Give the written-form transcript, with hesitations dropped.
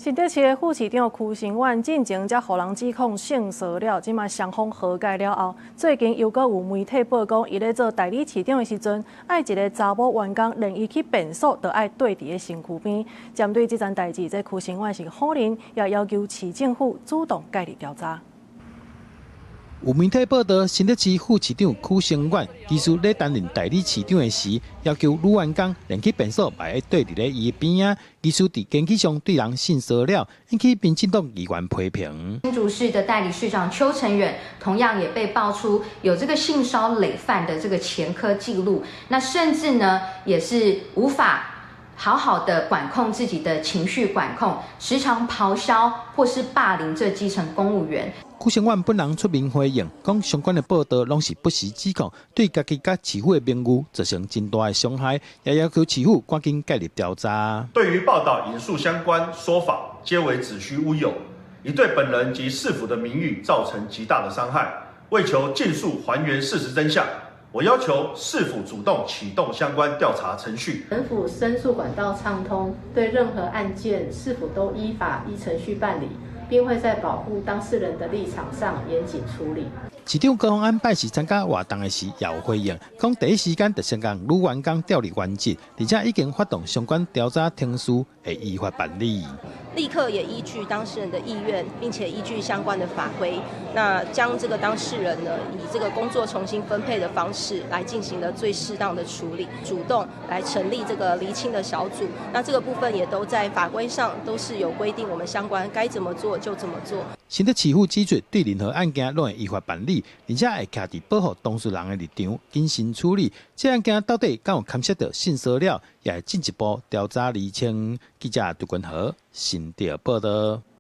新北市的副市长邱成远进前才互人指控性骚扰，即马双方和解了后，最近又搁有媒体报讲，伊咧做代理市长的时阵，爱一个查某员工连伊去便所，都爱对伫个身躯边。针对这件代志，这邱成远是否认，也要求市政府主动介入调查。 有媒体报道，新北市副市长邱成远，其实咧担任代理市长的时，要求女员工连去便所嘛要对伫咧伊边啊，其实伫经济上对人性骚扰，引起民进党议员批评。新竹市的代理市长邱成远同样也被爆出有这个性骚累犯的这个前科记录，那甚至呢也是无法 好好的管控自己的情绪管控，时常咆哮或是霸凌这基层公务员。邱成远本人出面回应，讲相关的报道拢是不实指控，对家己甲市府的名誉造成真大的伤害，也要求市府赶紧介入调查。对于报道引述相关说法，皆为子虚乌有，已对本人及市府的名誉造成极大的伤害。为求尽速还原事实真相， 我要求市府主动启动相关调查程序。本府申诉管道畅通，对任何案件市府都依法依程序办理，并会在保护当事人的立场上严谨处理。 市长高虹安拜时参加活动的时，也有回应，讲第一时间就先将女员工调离原职，而且已经发动相关调查程序，会依法办理。 立刻也依据当事人的意愿，并且依据相关的法规，那将这个当事人呢，以这个工作重新分配的方式来进行了最适当的处理，主动来成立这个厘清的小组。那这个部分也都在法规上都是有规定，我们相关该怎么做就怎么做。新北市府指出，对任何案件拢会依法办理，而且会徛伫保护当事人的立场，谨慎处理。这案件到底敢有牵涉到性骚扰，也会进一步调查厘清。记者杜君豪，新北报道。